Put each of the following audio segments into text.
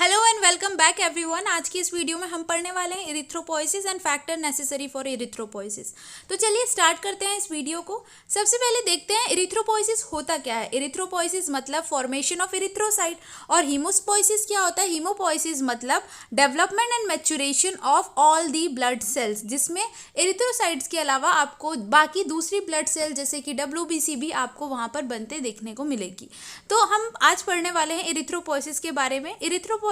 Hello and welcome back everyone. आज की इस वीडियो में हम पढ़ने वाले हैं erythropoiesis and factor necessary for erythropoiesis. तो चलिए स्टार्ट करते हैं इस वीडियो को। सबसे पहले देखते हैं इरिथ्रोपोइसिस होता क्या है। इरिथ्रोपोइसिस मतलब फॉर्मेशन ऑफ इरिथ्रोसाइट और हीमोपोइसिस क्या होता है। हीमोपोइसिस मतलब development and maturation of all the blood cells, जिसमें इरिथ्रोसाइट्स के अलावा आपको बाकी दूसरी ब्लड सेल जैसे कि WBC भी आपको वहाँ पर बनते देखने को मिलेगी। तो हम आज पढ़ने वाले हैं इरिथ्रोपोइसिस के बारे में। इरिथ्रोपोइसिस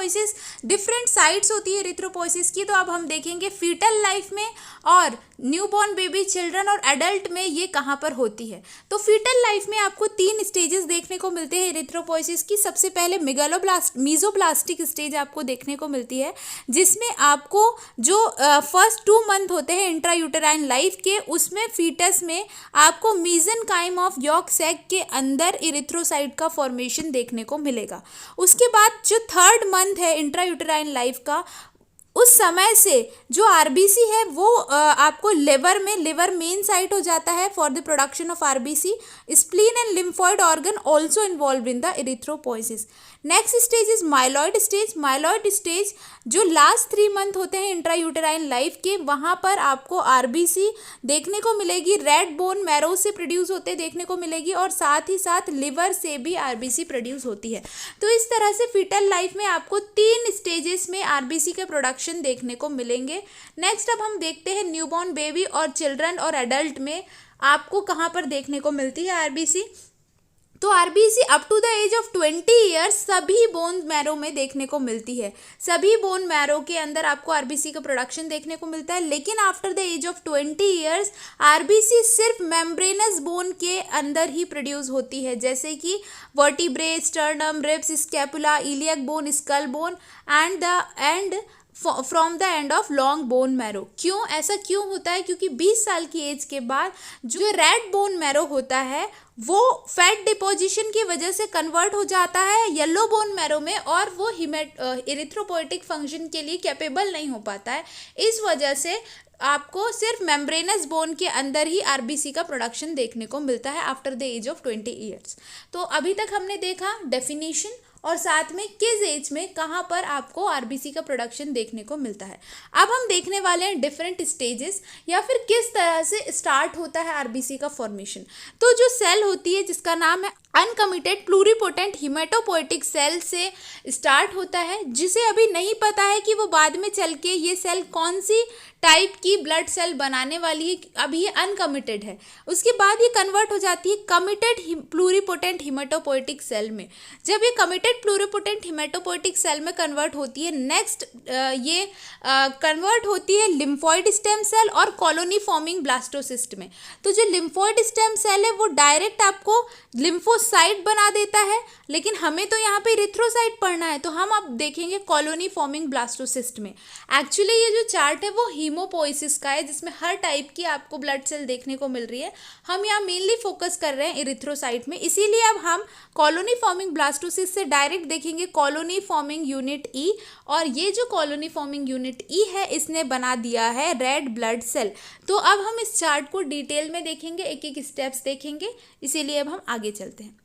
डिफरेंट साइट्स होती है इरिथ्रोपोइसिस की। तो अब हम देखेंगे फीटल लाइफ में और न्यूबॉर्न बेबी, चिल्ड्रन और एडल्ट में ये कहाँ पर होती है। तो फीटल लाइफ में आपको 3 स्टेजेस देखने को मिलते हैं इरिथ्रोपोइसिस की। सबसे पहले मीजोब्लास्टिक स्टेज आपको देखने को मिलती है, जिसमें आपको जो फर्स्ट 2 मंथ होते हैं इंट्रायूटेराइन लाइफ के, उसमें फीटस में आपको मीजेनकाइम ऑफ यॉर्क सैक के अंदर इरिथ्रोसाइट का फॉर्मेशन देखने को मिलेगा। उसके बाद जो 3rd मंथ है इंट्रायूटेराइन लाइफ का, उस समय से जो आरबीसी है वो आपको लिवर मेन साइट हो जाता है for the production of RBC. Spleen and lymphoid organ also involve in the erythropoiesis. Next stage is myeloid stage. Myeloid stage जो लास्ट 3 मंथ होते हैं इंट्रायूटेराइन लाइफ के, वहाँ पर आपको आरबीसी देखने को मिलेगी, रेड बोन मैरो से प्रोड्यूस होते देखने को मिलेगी और साथ ही साथ लिवर से भी आरबीसी प्रोड्यूस होती है। तो इस तरह से फीटल लाइफ में आपको 3 स्टेजेस में आरबीसी के प्रोडक्शन देखने को मिलेंगे। नेक्स्ट अब हम देखते हैं न्यूबॉर्न बेबी और चिल्ड्रन और एडल्ट में आपको कहाँ पर देखने को मिलती है आरबीसी। तो RBC up to the age of 20 years सभी बोन मैरो में देखने को मिलती है। सभी बोन मैरो के अंदर आपको आरबीसी का प्रोडक्शन देखने को मिलता है। लेकिन after the age of 20 years RBC सिर्फ मेम्ब्रेनस बोन के अंदर ही प्रोड्यूस होती है, जैसे कि vertebrae, sternum, ribs, scapula, iliac bone, skull bone and from the end of long bone marrow. क्यों ऐसा क्यों होता है? क्योंकि 20 साल की एज के बाद जो रेड बोन मैरो होता है वो फैट डिपोजिशन की वजह से कन्वर्ट हो जाता है येलो बोन मैरो में, और वो इरिथ्रोपोइटिक फंक्शन के लिए कैपेबल नहीं हो पाता है। इस वजह से आपको सिर्फ मेम्ब्रेनस बोन के अंदर ही आरबीसी का प्रोडक्शन देखने को मिलता है after the age of 20 years. तो अभी तक हमने देखा डेफिनेशन और साथ में किस एज में कहाँ पर आपको आरबीसी का प्रोडक्शन देखने को मिलता है। अब हम देखने वाले हैं डिफरेंट स्टेजेस या फिर किस तरह से स्टार्ट होता है आरबीसी का फॉर्मेशन। तो जो सेल होती है जिसका नाम है अनकमिटेड प्लूरिपोटेंट हिमेटोपोइटिक सेल से स्टार्ट होता है, जिसे अभी नहीं पता है कि वो बाद में चल के ये सेल कौन सी टाइप की ब्लड सेल बनाने वाली है। अभी ये अनकमिटेड है। उसके बाद ये कन्वर्ट हो जाती है कमिटेड प्लूरिपोटेंट हिमेटोपोइटिक सेल में। जब ये कमिटेड प्लूरिपोटेंट हिमेटोपोइटिक सेल में कन्वर्ट होती है, नेक्स्ट ये कन्वर्ट होती है लिम्फॉइड स्टेम सेल और कॉलोनी फॉर्मिंग ब्लास्टोसिस्ट में। तो जो लिम्फॉइड स्टेम सेल है वो डायरेक्ट आपको लिम्फोसाइट बना देता है, लेकिन हमें तो यहाँ पे इरिथ्रोसाइट पढ़ना है, तो हम अब देखेंगे कॉलोनी फॉर्मिंग ब्लास्टोसिस्ट में। एक्चुअली ये जो चार्ट है वो हीमोपोइसिस का है, जिसमें हर टाइप की आपको ब्लड सेल देखने को मिल रही है। हम यहाँ मेनली फोकस कर रहे हैं इरिथ्रोसाइट में, इसीलिए अब हम कॉलोनी फॉर्मिंग ब्लास्टोसिस्ट से डायरेक्ट देखेंगे कॉलोनी फॉर्मिंग यूनिट ई। और ये जो कॉलोनी फॉर्मिंग यूनिट ई है इसने बना दिया है रेड ब्लड सेल। तो अब हम इस चार्ट को डिटेल में देखेंगे, एक एक स्टेप्स देखेंगे, इसीलिए अब हम आगे चलते हैं।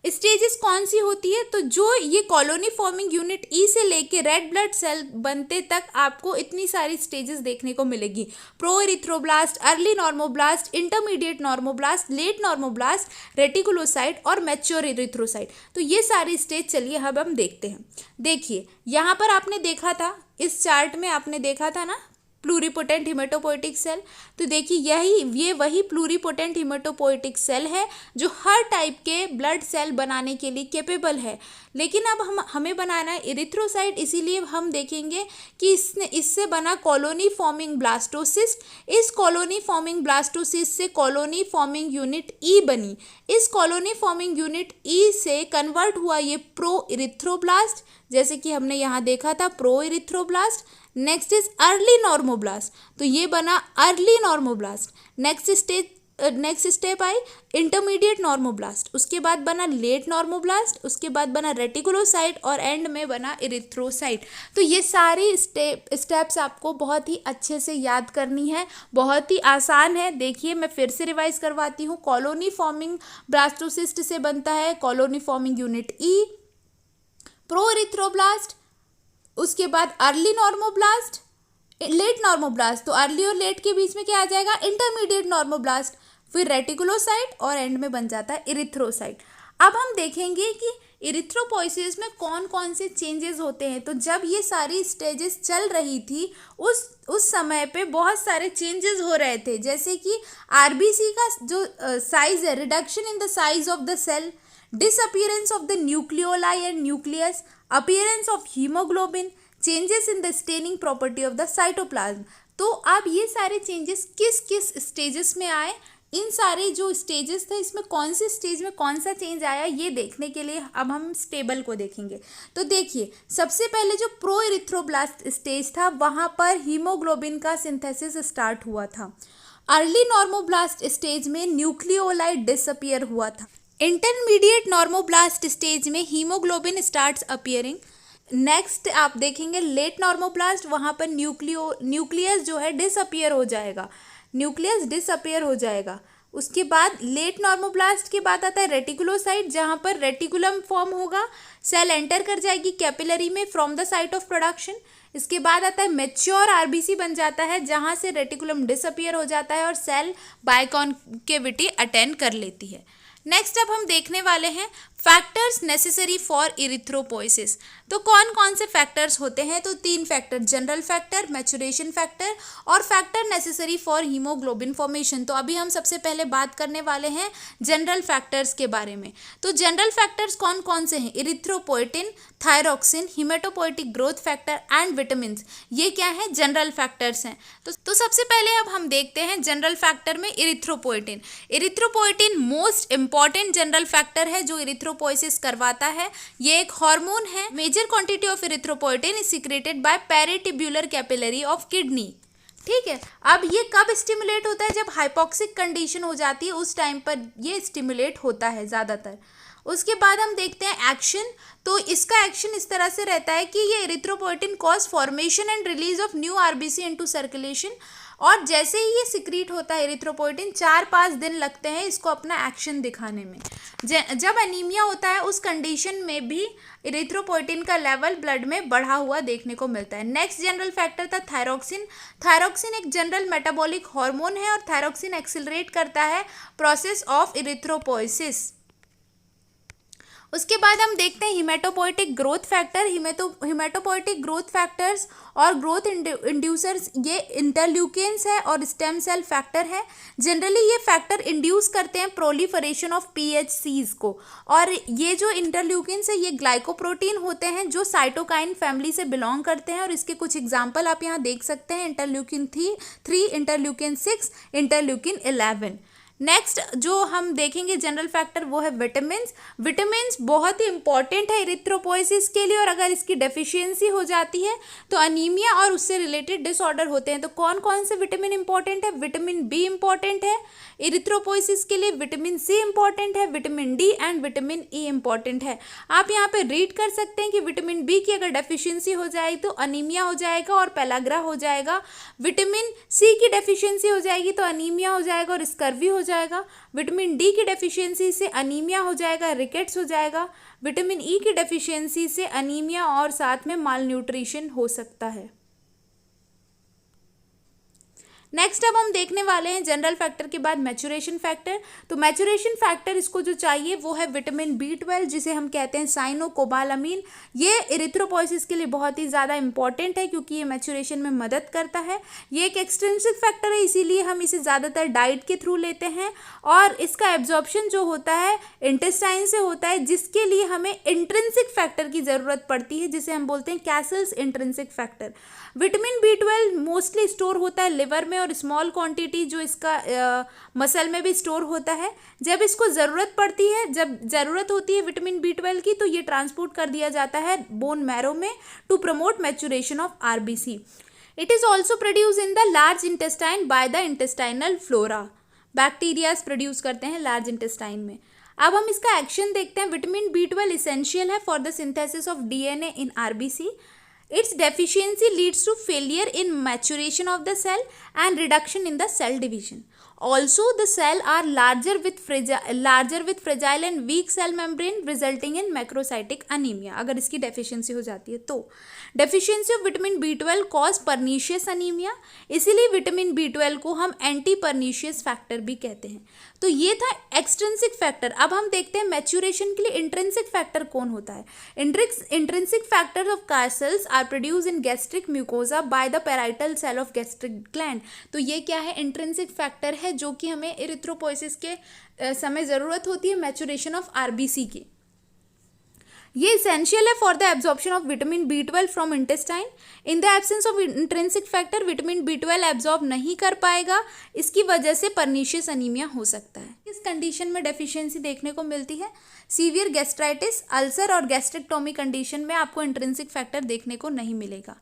स्टेजेस कौन सी होती है? तो जो ये कॉलोनी फॉर्मिंग यूनिट ई से लेके रेड ब्लड सेल बनते तक आपको इतनी सारी स्टेजेस देखने को मिलेगी। Proerythroblast, early normoblast, intermediate normoblast, late normoblast, reticulocyte और मैच्योर इरिथ्रोसाइट। तो ये सारी स्टेज चलिए अब हम देखते हैं। देखिए यहाँ पर आपने देखा था, इस चार्ट में आपने देखा था ना प्लूरिपोटेंट हिमेटोपोइटिक सेल। तो देखिए ये वही प्लूरिपोटेंट हिमेटोपोइटिक सेल है जो हर टाइप के ब्लड सेल बनाने के लिए कैपेबल है। लेकिन अब हमें बनाना है इरिथ्रोसाइट, इसीलिए हम देखेंगे कि इससे बना कॉलोनी फॉर्मिंग ब्लास्टोसिस्ट। इस कॉलोनी फॉर्मिंग ब्लास्टोसिस्ट से कॉलोनी फॉर्मिंग यूनिट ई बनी। इस कॉलोनी फॉर्मिंग यूनिट ई से कन्वर्ट हुआ ये प्रो इरिथ्रोब्लास्ट, जैसे कि हमने यहाँ देखा था pro erythroblast. Next is early normoblast, तो ये बना early normoblast. Next step I intermediate normoblast, उसके बाद बना लेट नॉर्मोब्लास्ट, उसके बाद बना रेटिकुलोसाइट और एंड में बना इरिथ्रोसाइट। तो ये सारी स्टेप्स आपको बहुत ही अच्छे से याद करनी है, बहुत ही आसान है। देखिए मैं फिर से रिवाइज करवाती हूँ। कॉलोनी फॉर्मिंग ब्लास्टोसिस्ट से बनता है कॉलोनी फॉर्मिंग यूनिट ई, प्रो इरिथ्रोब्लास्ट, उसके बाद अर्ली नॉर्मोब्लास्ट, लेट नॉर्मोब्लास्ट, तो अर्ली और लेट के बीच में क्या आ जाएगा, इंटरमीडिएट नॉर्मोब्लास्ट, फिर रेटिकुलोसाइट और एंड में बन जाता है इरिथ्रोसाइट। अब हम देखेंगे कि इरिथ्रोपोइसिस में कौन कौन से चेंजेस होते हैं। तो जब ये सारी स्टेजेस चल रही थी उस समय पे बहुत सारे चेंजेस हो रहे थे, जैसे कि आरबीसी का जो साइज है, reduction in the size of the cell, disappearance of the nucleoli and nucleus, appearance of hemoglobin, changes in the staining property of the cytoplasm। तो अब ये सारे चेंजेस किस किस स्टेजेस में आए, इन सारे जो स्टेजेस थे इसमें कौन सी स्टेज में कौन सा चेंज आया, ये देखने के लिए अब हम इस टेबल को देखेंगे। तो देखिए, सबसे पहले जो प्रो इरिथ्रोब्लास्ट स्टेज था वहाँ पर हीमोग्लोबिन का सिंथेसिस स्टार्ट हुआ था। अर्ली नॉर्मोब्लास्ट स्टेज में न्यूक्लियोलाई डिसअपियर हुआ था। इंटरमीडिएट नॉर्मोब्लास्ट स्टेज में हीमोग्लोबिन स्टार्ट्स अपीयरिंग। नेक्स्ट आप देखेंगे लेट नॉर्मोब्लास्ट, वहाँ पर न्यूक्लियस जो है डिसअपियर हो जाएगा, न्यूक्लियस डिसअपियर हो जाएगा। उसके बाद लेट नॉर्मोब्लास्ट के बाद आता है रेटिकुलोसाइट, जहाँ पर रेटिकुलम फॉर्म होगा, सेल एंटर कर जाएगी कैपिलरी में from the site of production. इसके बाद आता है मैच्योर आरबीसी बन जाता है, जहाँ से रेटिकुलम डिसअपियर हो जाता है और सेल बायकॉन्केविटी अटेन कर लेती है। नेक्स्ट अब हम देखने वाले हैं फैक्टर्स नेसेसरी फॉर इरिथ्रोपोइसिस। तो कौन कौन से फैक्टर्स होते हैं, तो 3 factor, general factor, maturation factor और factor necessary for haemoglobin formation. तो अभी हम सबसे पहले बात करने वाले हैं जनरल फैक्टर्स के बारे में। तो जनरल फैक्टर्स कौन कौन से हैं, erythropoietin, thyroxine, haematopoietic growth factor and vitamin, ये क्या है, जनरल फैक्टर्स हैं। तो सबसे पहले अब हम देखते हैं जनरल फैक्टर में erythropoietin. Erythropoietin most important general factor है जो इरिथ्रोपोइसिस करवाता है। ये एक हार्मोन है। Major quantity of erythropoietin is secreted by peritubular capillary of kidney. ठीक है, अब ये कब स्टिमुलेट होता है, जब हाइपोक्सिक कंडीशन हो जाती है उस टाइम पर ये स्टिमुलेट होता है ज़्यादातर। उसके बाद हम देखते हैं एक्शन। तो इसका एक्शन इस तरह से रहता है कि ये erythropoietin cause formation and release of new RBC into circulation, और जैसे ही ये सिक्रीट होता है इरिथ्रोपोइटिन 4-5 दिन लगते हैं इसको अपना एक्शन दिखाने में। जब एनीमिया होता है उस कंडीशन में भी इरिथ्रोपोइटिन का लेवल ब्लड में बढ़ा हुआ देखने को मिलता है। नेक्स्ट जनरल फैक्टर था थायरोक्सिन। थायरोक्सिन एक जनरल मेटाबॉलिक हार्मोन है और थायरोक्सिन एक्सिलरेट करता है प्रोसेस ऑफ इरिथ्रोपोइसिस। उसके बाद हम देखते हैं haematopoietic growth factor. Haematopoietic growth factors और ग्रोथ इंड्यूसर्स ये इंटरल्यूकेन्स है और स्टेम सेल फैक्टर है। जनरली ये फैक्टर इंड्यूस करते हैं प्रोलिफरेशन ऑफ पीएचसीज को, और ये जो इंटरल्यूकेन्स है ये ग्लाइकोप्रोटीन होते हैं जो साइटोकाइन फैमिली से बिलोंग करते हैं, और इसके कुछ एग्जाम्पल आप यहाँ देख सकते हैं, इंटरल्यूकिन 3, इंटरल्यूकिन 6, इंटरल्यूकिन 11। नेक्स्ट जो हम देखेंगे जनरल फैक्टर वो है विटामिन्स। विटामिन्स बहुत ही इंपॉर्टेंट है इरिथ्रोपोइसिस के लिए, और अगर इसकी डेफिशिएंसी हो जाती है तो अनीमिया और उससे रिलेटेड डिसऑर्डर होते हैं। तो कौन कौन से विटामिन इंपॉर्टेंट है, विटामिन बी इंपॉर्टेंट है इरिथ्रोपोइसिस के लिए, विटामिन सी इंपॉर्टेंट है, vitamin D and vitamin E important है। आप यहाँ पे रीड कर सकते हैं कि विटामिन बी की अगर डेफिशिएंसी हो जाए तो अनीमिया हो जाएगा और पेलाग्रा हो जाएगा। विटामिन सी की डेफिशिएंसी हो जाएगी तो अनीमिया हो जाएगा और स्कर्वी हो जाएगा। विटामिन डी की डेफिशिएंसी से अनीमिया हो जाएगा, रिकेट्स हो जाएगा। विटामिन ई की डेफिशिएंसी से अनीमिया और साथ में माल न्यूट्रिशन हो सकता है। नेक्स्ट अब हम देखने वाले हैं जनरल फैक्टर के बाद मैचुरेशन फैक्टर। तो मैचुरेशन फैक्टर इसको जो चाहिए वो है विटामिन B12 जिसे हम कहते हैं साइनोकोबालामीन। ये इरिथ्रोपोइसिस के लिए बहुत ही ज़्यादा इंपॉर्टेंट है क्योंकि ये मैचुरेशन में मदद करता है। ये एक एक्सट्रिंसिक फैक्टर है इसीलिए हम इसे ज़्यादातर डाइट के थ्रू लेते हैं, और इसका एब्जॉर्प्शन जो होता है इंटेस्टाइन से होता है, जिसके लिए हमें इंट्रिंसिक फैक्टर की ज़रूरत पड़ती है जिसे हम बोलते हैं Castle's intrinsic factor. Vitamin B12 mostly store होता है लिवर में, और स्मॉल क्वांटिटी जो इसका मसल में भी स्टोर होता है। जब इसको ज़रूरत पड़ती है, जब ज़रूरत होती है विटामिन B12 की, तो ये ट्रांसपोर्ट कर दिया जाता है बोन मैरो में to promote maturation of RBC. It is also produce in the large intestine by the intestinal flora. Bacterias produce करते हैं लार्ज इंटेस्टाइन में। अब हम इसका एक्शन देखते हैं। विटामिन B12 इसेंशियल है for the synthesis of DNA in RBC. Its deficiency leads to failure in maturation of the cell and reduction in the cell division. Also the cell are larger with fragile and weak cell membrane resulting in macrocytic anaemia, अगर इसकी deficiency हो जाती है तो। Deficiency of vitamin B12 cause pernicious anaemia, इसीलिए vitamin B12 को हम anti pernicious factor भी कहते हैं। तो ये था एक्सट्रिंसिक फैक्टर। अब हम देखते हैं मैच्यूरेशन के लिए इंट्रिंसिक फैक्टर कौन होता है। Intrinsic factor of Castle's are produce in gastric mucosa by the parietal cell of gastric gland. तो ये क्या है, इंट्रिंसिक फैक्टर है जो कि हमें इरिथ्रोपोइसिस के समय ज़रूरत होती है मैच्यूरेशन ऑफ RBC की। ये इसेंशियल है for the absorption of vitamin B12 from intestine. In the absence of intrinsic factor vitamin B12 absorb नहीं कर पाएगा, इसकी वजह से परनीशियस अनीमिया हो सकता है। इस कंडीशन में डेफिशिएंसी देखने को मिलती है। सीवियर गैस्ट्राइटिस, अल्सर और गैस्ट्रिक्टोमी कंडीशन में आपको इंट्रिंसिक फैक्टर देखने को नहीं मिलेगा।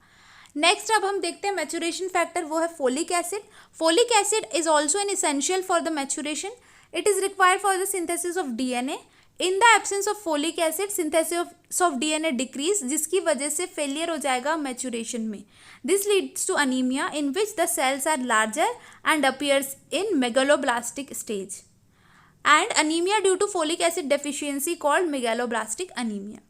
नेक्स्ट अब हम देखते हैं मैच्यूरेशन फैक्टर, वो है folic acid. Folic acid is also an essential for the maturation. It is required for the synthesis of DNA। In the absence of folic acid synthesis of DNA decrease, जिसकी वजह से failure हो जाएगा maturation में। This leads to anaemia in which the cells are larger and appears in megaloblastic stage, and anaemia due to folic acid deficiency called megaloblastic anaemia.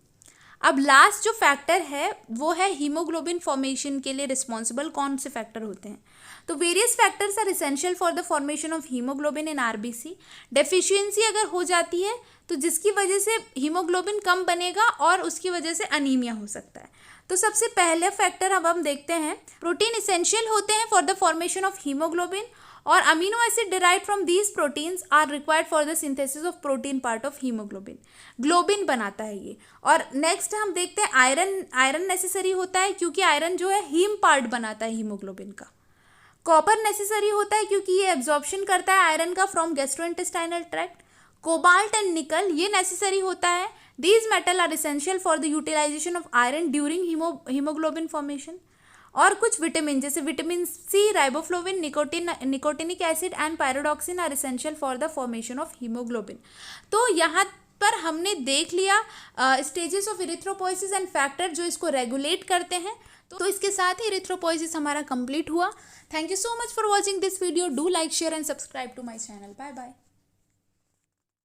अब last जो factor है वो है हीमोग्लोबिन फॉर्मेशन के लिए रिस्पॉन्सिबल कौन से फैक्टर होते हैं। तो various factors are essential for the formation of haemoglobin in RBC। Deficiency अगर हो जाती है तो जिसकी वजह से हीमोग्लोबिन कम बनेगा और उसकी वजह से अनीमिया हो सकता है। तो सबसे पहले फैक्टर अब हम देखते हैं, प्रोटीन इसेंशियल होते हैं for the formation of haemoglobin और amino acid derived from these proteins are required for the synthesis of protein part of haemoglobin. Globin बनाता है ये। और नेक्स्ट हम देखते हैं आयरन नेसेसरी होता है क्योंकि आयरन जो है हीम पार्ट बनाता है हीमोग्लोबिन का। कॉपर नेसेसरी होता है क्योंकि ये एब्जॉर्प्शन करता है आयरन का from gastrointestinal tract. Cobalt and nickel ये नेसेसरी होता है। These metal are essential for the utilisation of iron during haemoglobin formation. और कुछ विटामिन जैसे vitamin C, riboflavin, nicotinic acid and pyridoxine are essential for the formation of haemoglobin. तो यहाँ पर हमने देख लिया stages of erythropoiesis and factor जो इसको रेगुलेट करते हैं। तो इसके साथ ही इरिथ्रोपोइसिस हमारा कंप्लीट हुआ। Thank you so much for watching this video. Do like, share and subscribe to my channel. Bye bye.